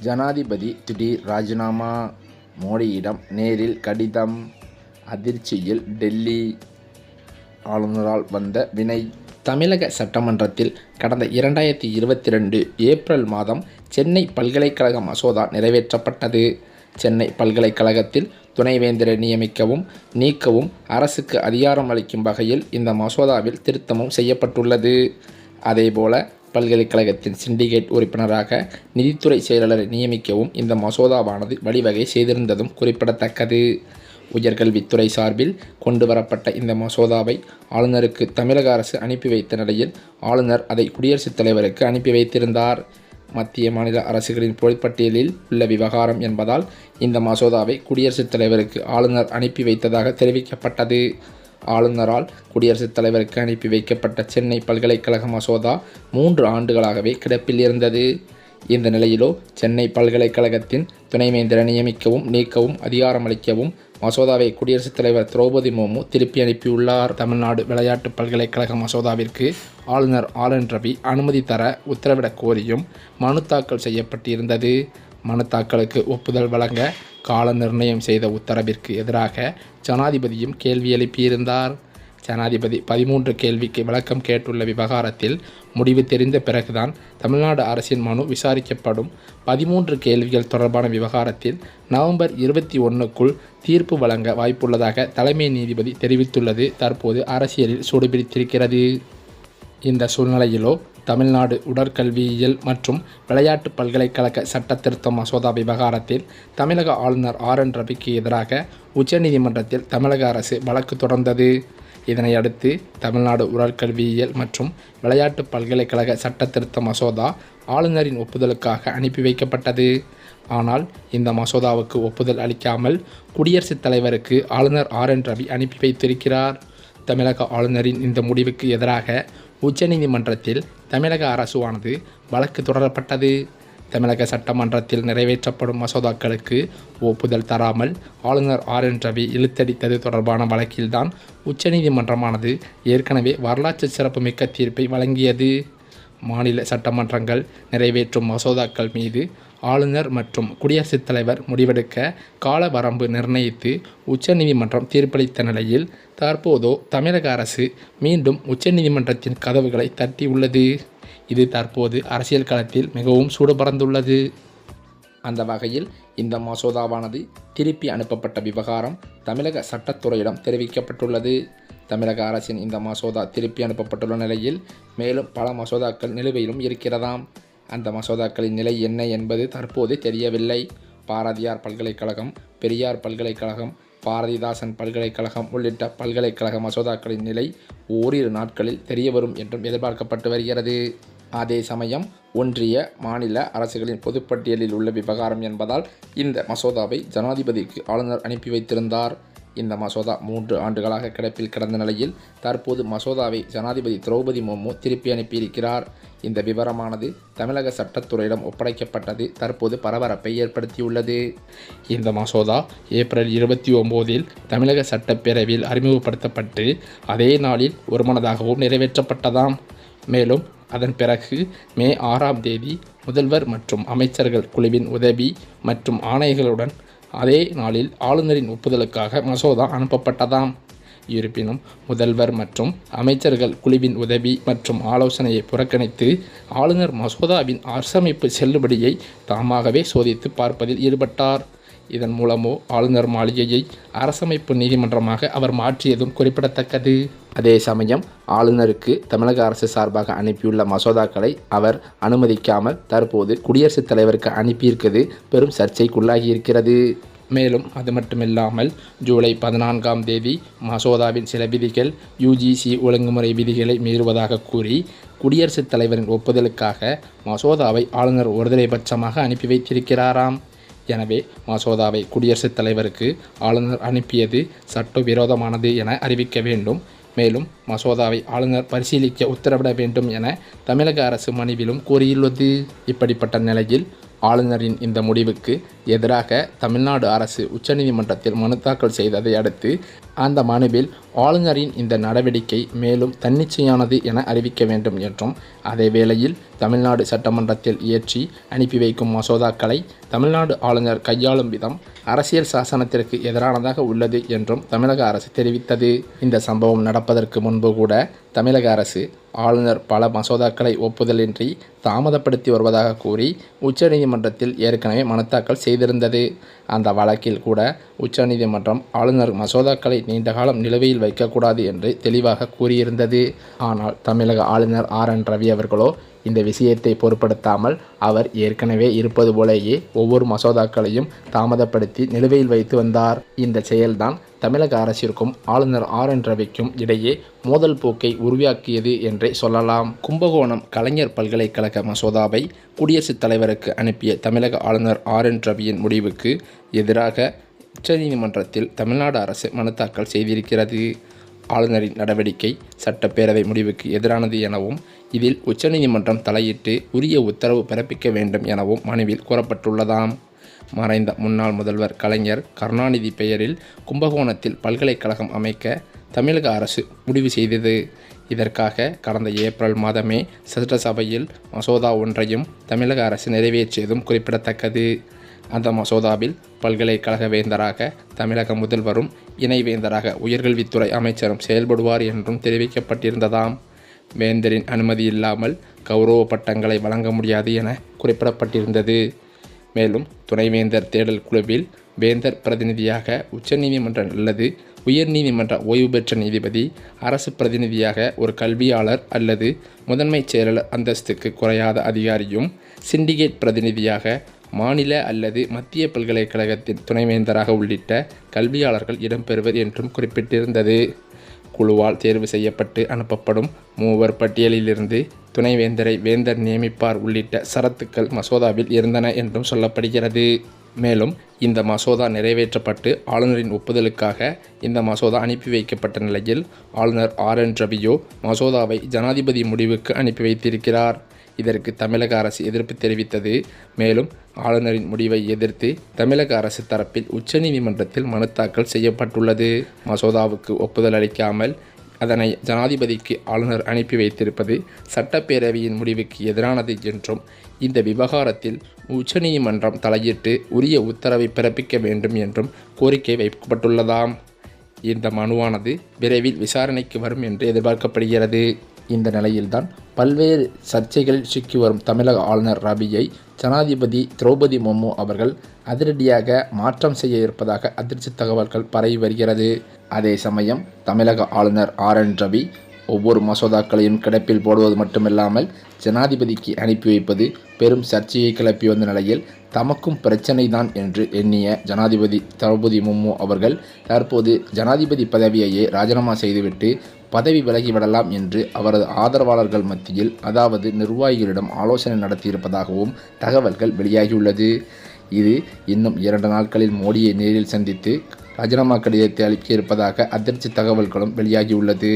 ஜனாதிபதி திடீர் ராஜினாமா, மோடியிடம் நேரில் கடிதம், அதிர்ச்சியில் டெல்லி, ஆளுநரால் வந்த வினை. தமிழக சட்டமன்றத்தில் கடந்த 2022 ஏப்ரல் மாதம் சென்னை பல்கலைக்கழக மசோதா நிறைவேற்றப்பட்டது. சென்னை பல்கலைக்கழகத்தில் துணைவேந்தரை நியமிக்கவும் நீக்கவும் அரசுக்கு அதிகாரம் அளிக்கும் வகையில் இந்த மசோதாவில் திருத்தமும் செய்யப்பட்டுள்ளது. அதேபோல பல்கலைக்கழகத்தின் சிண்டிகேட் உறுப்பினராக நிதித்துறை செயலாளரை நியமிக்கவும் இந்த மசோதாவானது வழிவகை செய்திருந்ததும் குறிப்பிடத்தக்கது. உயர்கல்வித்துறை சார்பில் கொண்டு வரப்பட்ட இந்த மசோதாவை ஆளுநருக்கு தமிழக அரசு அனுப்பி வைத்த நிலையில் ஆளுநர் அதை குடியரசுத் தலைவருக்கு அனுப்பி வைத்திருந்தார். மத்திய மாநில அரசுகளின் பொதுப்பட்டியலில் உள்ள விவகாரம் என்பதால் இந்த மசோதாவை குடியரசுத் தலைவருக்கு ஆளுநர் அனுப்பி வைத்ததாக தெரிவிக்கப்பட்டது. ஆளுநரால் குடியரசுத் தலைவருக்கு அனுப்பி வைக்கப்பட்ட சென்னை பல்கலைக்கழக மசோதா 3 ஆண்டுகளாகவே கிடப்பில் இருந்தது. இந்த நிலையிலோ சென்னை பல்கலைக்கழகத்தின் துணைவேந்தரை நியமிக்கவும் நீக்கவும் அதிகாரமளிக்கவும் மசோதாவை குடியரசுத் தலைவர் திரௌபதி முர்மு திருப்பி அனுப்பியுள்ளார். தமிழ்நாடு விளையாட்டு பல்கலைக்கழக மசோதாவிற்கு ஆளுநர் RN ரவி அனுமதி தர உத்தரவிடக் கோரியும் மனு தாக்கல் செய்யப்பட்டிருந்தது. மனு தாக்கலுக்கு ஒப்புதல் வழங்க கால நிர்ணயம் செய்த உத்தரவிற்கு எதிராக ஜனாதிபதியும் கேள்வி எழுப்பியிருந்தார். ஜனாதிபதி 13 கேள்விக்கு விளக்கம் கேட்டுள்ள விவகாரத்தில் முடிவு தெரிந்த பிறகுதான் தமிழ்நாடு அரசின் மனு விசாரிக்கப்படும். 13 கேள்விகள் தொடர்பான விவகாரத்தில் நவம்பர் 21க்குள் தீர்ப்பு வழங்க வாய்ப்புள்ளதாக தலைமை நீதிபதி தெரிவித்துள்ளது தற்போது அரசியலில் சூடுபிடித்திருக்கிறது. இந்த சூழ்நிலையிலோ தமிழ்நாடு உடற்கல்வியியல் மற்றும் விளையாட்டு பல்கலைக்கழக சட்ட திருத்த மசோதா விவகாரத்தில் தமிழக ஆளுநர் RN ரவிக்கு எதிராக உச்சநீதிமன்றத்தில் தமிழக அரசு வழக்கு தொடர்ந்தது. இதனையடுத்து தமிழ்நாடு உடற்கல்வியியல் மற்றும் விளையாட்டு பல்கலைக்கழக சட்ட திருத்த மசோதா ஆளுநரின் ஒப்புதலுக்காக அனுப்பி வைக்கப்பட்டது. ஆனால் இந்த மசோதாவுக்கு ஒப்புதல் அளிக்காமல் குடியரசுத் தலைவருக்கு ஆளுநர் RN ரவி அனுப்பி வைத்திருக்கிறார். தமிழக ஆளுநரின் இந்த முடிவுக்கு எதிராக உச்சநீதிமன்றத்தில் தமிழக அரசானது வழக்கு தொடரப்பட்டது. தமிழக சட்டமன்றத்தில் நிறைவேற்றப்படும் மசோதாக்களுக்கு ஒப்புதல் தராமல் ஆளுநர் RN ரவி இழுத்தடித்தது தொடர்பான வழக்கில்தான் உச்சநீதிமன்றமானது ஏற்கனவே வரலாற்று சிறப்புமிக்க தீர்ப்பை வழங்கியது. மாநில சட்டமன்றங்கள் நிறைவேற்றும் மசோதாக்கள் மீது ஆளுநர் மற்றும் குடியரசுத் தலைவர் முடிவெடுக்க கால வரம்பு நிர்ணயித்து உச்சநீதிமன்றம் தீர்ப்பளித்த நிலையில் தற்போதோ தமிழக அரசு மீண்டும் உச்சநீதிமன்றத்தின் கதவுகளை தட்டியுள்ளது. இது தற்போது அரசியல் களத்தில் மிகவும் சூடுபறந்துள்ளது. அந்த வகையில் இந்த மசோதாவானது திருப்பி அனுப்பப்பட்ட விவகாரம் தமிழக சட்டத்துறையிடம் தெரிவிக்கப்பட்டுள்ளது. தமிழக அரசின் இந்த மசோதா திருப்பி அனுப்பப்பட்டுள்ள நிலையில் மேலும் பல மசோதாக்கள் நிலுவையிலும் இருக்கிறதாம். அந்த மசோதாக்களின் நிலை என்ன என்பது தற்போது தெரியவில்லை. பாரதியார் பல்கலைக்கழகம், பெரியார் பல்கலைக்கழகம், பாரதிதாசன் பல்கலைக்கழகம் உள்ளிட்ட பல்கலைக்கழக மசோதாக்களின் நிலை ஓரிரு நாட்களில் தெரியவரும் என்றும் எதிர்பார்க்கப்பட்டு வருகிறது. அதே சமயம் ஒன்றிய மாநில அரசுகளின் பொதுப்பட்டியலில் உள்ள விவகாரம் என்பதால் இந்த மசோதாவை ஜனாதிபதிக்கு ஆளுநர் அனுப்பி வைத்திருந்தார். இந்த மசோதா 3 ஆண்டுகளாக கிடப்பில் கிடந்த நிலையில் தற்போது மசோதாவை ஜனாதிபதி திரௌபதி முர்மு திருப்பி அனுப்பியிருக்கிறார். இந்த விவரமானது தமிழக சட்டத்துறையிடம் ஒப்படைக்கப்பட்டது தற்போது பரபரப்பை ஏற்படுத்தியுள்ளது. இந்த மசோதா ஏப்ரல் 29இல் தமிழக சட்டப்பேரவையில் அறிமுகப்படுத்தப்பட்டு அதே நாளில் ஒருமனதாகவும் நிறைவேற்றப்பட்டதாம். மேலும் அதன் பிறகு மே 6ஆம் தேதி முதல்வர் மற்றும் அமைச்சர்கள் குழுவின் உதவி மற்றும் ஆணைகளுடன் அதே நாளில் ஆளுநரின் ஒப்புதலுக்காக மசோதா அனுப்பப்பட்டதாம். இருப்பினும் முதல்வர் மற்றும் அமைச்சர்கள் குழுவின் உதவி மற்றும் ஆலோசனையை புறக்கணித்து ஆளுநர் மசோதாவின் அரசமைப்பு செல்லுபடியை தாமாகவே சோதித்து பார்ப்பதில் ஈடுபட்டார். இதன் மூலமோ ஆளுநர் மாளிகையை அரசமைப்பு நீதிமன்றமாக அவர் மாற்றியதும் குறிப்பிடத்தக்கது. அதே சமயம் ஆளுநருக்கு தமிழக அரசு சார்பாக அனுப்பியுள்ள மசோதாக்களை அவர் அனுமதிக்காமல் தற்போது குடியரசுத் தலைவருக்கு அனுப்பியிருக்கிறது பெரும் சர்ச்சைக்குள்ளாகியிருக்கிறது. மேலும் அது மட்டுமில்லாமல் ஜூலை 14ஆம் தேதி மசோதாவின் சில விதிகள் UGC ஒழுங்குமுறை விதிகளை மீறுவதாக கூறி குடியரசுத் தலைவரின் ஒப்புதலுக்காக மசோதாவை ஆளுநர் ஒருதலை பட்சமாக அனுப்பி வைத்திருக்கிறாராம். எனவே மசோதாவை குடியரசுத் தலைவருக்கு ஆளுநர் அனுப்பியது சட்டவிரோதமானது என அறிவிக்க வேண்டும். மேலும் மசோதாவை ஆளுநர் பரிசீலிக்க உத்தரவிட வேண்டும் என தமிழக அரசு மனுவிலும் கூறியுள்ளது. இப்படிப்பட்ட நிலையில் ஆளுநரின் இந்த முடிவுக்கு எதிராக தமிழ்நாடு அரசு உச்சநீதிமன்றத்தில் மனு தாக்கல் செய்ததை அடுத்து அந்த மனுவில் ஆளுநரின் இந்த நடவடிக்கை மேலும் தன்னிச்சையானது என அறிவிக்க வேண்டும் என்றும், அதே வேளையில் தமிழ்நாடு சட்டமன்றத்தில் இயற்றி அனுப்பி வைக்கும் மசோதாக்களை தமிழ்நாடு ஆளுநர் கையாளும் விதம் அரசியல் சாசனத்திற்கு எதிரானதாக உள்ளது என்றும் தமிழக அரசு தெரிவித்தது. இந்த சம்பவம் நடப்பதற்கு முன்பு கூட தமிழக அரசு ஆளுநர் பல மசோதாக்களை ஒப்புதலின்றி தாமதப்படுத்தி வருவதாக கூறி உச்சநீதிமன்றத்தில் ஏற்கனவே மனு தாக்கல் செய்திருந்தது. அந்த வழக்கில் கூட உச்சநீதிமன்றம் ஆளுநர் மசோதாக்களை நீண்டகாலம் நிலுவையில் வைக்கக்கூடாது என்று தெளிவாக கூறியிருந்தது. ஆனால் தமிழக ஆளுநர் RN ரவி அவர்களோ இந்த விஷயத்தை பொருட்படுத்தாமல் அவர் ஏற்கனவே இருப்பது போலேயே ஒவ்வொரு மசோதாக்களையும் தாமதப்படுத்தி நிலுவையில் வைத்து வந்தார். இந்த செயல்தான் தமிழக அரசிற்கும் ஆளுநர் RN ரவிக்கும் இடையே மோதல் போக்கை உருவாக்கியது என்றே சொல்லலாம். கும்பகோணம் கலைஞர் பல்கலைக்கழக மசோதாவை குடியரசுத் தலைவருக்கு அனுப்பிய தமிழக ஆளுநர் RN ரவியின் முடிவுக்கு எதிராக உச்சநீதிமன்றத்தில் தமிழ்நாடு அரசு மனு தாக்கல் செய்திருக்கிறது. ஆளுநரின் நடவடிக்கை சட்டப்பேரவை முடிவுக்கு எதிரானது எனவும், இதில் உச்சநீதிமன்றம் தலையிட்டு உரிய உத்தரவு பிறப்பிக்க வேண்டும் எனவும் மனுவில் கூறப்பட்டுள்ளதாம். மறைந்த முன்னாள் முதல்வர் கலைஞர் கருணாநிதி பெயரில் கும்பகோணத்தில் பல்கலைக்கழகம் அமைக்க தமிழக அரசு முடிவு செய்தது. இதற்காக கடந்த ஏப்ரல் மாதமே சட்டசபையில் மசோதா ஒன்றையும் தமிழக அரசு நிறைவேற்றியதும் குறிப்பிடத்தக்கது. அந்த மசோதாவில் பல்கலைக்கழக வேந்தராக தமிழக முதல்வரும் இணைவேந்தராக உயர்கல்வித்துறை அமைச்சரும் செயல்படுவார் என்றும் தெரிவிக்கப்பட்டிருந்ததாம். வேந்தரின் அனுமதி இல்லாமல் கௌரவ பட்டங்களை வழங்க முடியாது என குறிப்பிடப்பட்டிருந்தது. மேலும் துணைவேந்தர் தேடல் குழுவில் வேந்தர் பிரதிநிதியாக உச்சநீதிமன்றம் அல்லது உயர்நீதிமன்ற ஓய்வு பெற்ற நீதிபதி, அரசு பிரதிநிதியாக ஒரு கல்வியாளர் அல்லது முதன்மைச் செயலாளர் அந்தஸ்துக்கு குறையாத அதிகாரியும், சிண்டிகேட் பிரதிநிதியாக மாநில அல்லது மத்திய பல்கலைக்கழகத்தின் துணைவேந்தராக உள்ளிட்ட கல்வியாளர்கள் இடம்பெறுவர் என்றும் குறிப்பிட்டிருந்தது. குழுவால் தேர்வு செய்யப்பட்டு அனுப்பப்படும் மூவர் பட்டியலிலிருந்து துணைவேந்தரை வேந்தர் நியமிப்பார் உள்ளிட்ட சரத்துக்கள் மசோதாவில் இருந்தன என்றும் சொல்லப்படுகிறது. மேலும் இந்த மசோதா நிறைவேற்றப்பட்டு ஆளுநரின் ஒப்புதலுக்காக இந்த மசோதா அனுப்பி வைக்கப்பட்ட நிலையில் ஆளுநர் RN ரவியோ மசோதாவை ஜனாதிபதி முடிவுக்கு அனுப்பி வைத்திருக்கிறார். இதற்கு தமிழக அரசு எதிர்ப்பு தெரிவித்தது. மேலும் ஆளுநரின் முடிவை எதிர்த்து தமிழக அரசு தரப்பில் உச்சநீதிமன்றத்தில் மனு தாக்கல் செய்யப்பட்டுள்ளது. மசோதாவுக்கு ஒப்புதல் அளிக்காமல் அதனை ஜனாதிபதிக்கு ஆளுநர் அனுப்பி வைத்திருப்பது சட்டப்பேரவையின் முடிவுக்கு எதிரானது என்றும், இந்த விவகாரத்தில் உச்சநீதிமன்றம் தலையிட்டு உரிய உத்தரவை பிறப்பிக்க வேண்டும் என்றும் கோரிக்கை வைக்கப்பட்டுள்ளதாம். இந்த மனுவானது விரைவில் விசாரணைக்கு வரும் என்று எதிர்பார்க்கப்படுகிறது. இந்த நிலையில்தான் பல்வேறு சர்ச்சைகளில் சிக்கி வரும் தமிழக ஆளுநர் ரவியை ஜனாதிபதி திரௌபதி முர்மு அவர்கள் அதிரடியாக மாற்றம் செய்ய இருப்பதாக அதிர்ச்சி தகவல்கள் பரவி வருகிறது. அதே சமயம் தமிழக ஆளுநர் RN ரவி ஒவ்வொரு மசோதாக்களையும் கிடப்பில் போடுவது மட்டுமில்லாமல் ஜனாதிபதிக்கு அனுப்பி வைப்பது பெரும் சர்ச்சையை கிளப்பி வந்த நிலையில் தமக்கும் பிரச்சனை தான் என்று எண்ணிய ஜனாதிபதி திரௌபதி முர்மு அவர்கள் தற்போது ஜனாதிபதி பதவியையே ராஜினாமா செய்துவிட்டு பதவி விலகிவிடலாம் என்று அவரது ஆதரவாளர்கள் மத்தியில், அதாவது நிர்வாகிகளிடம் ஆலோசனை நடத்தியிருப்பதாகவும் தகவல்கள் வெளியாகியுள்ளது. இது இன்னும் 2 நாட்களில் மோடியை நேரில் சந்தித்து ராஜினாமா கடிதத்தை அளிக்க இருப்பதாக அதிர்ச்சி தகவல்களும் வெளியாகியுள்ளது.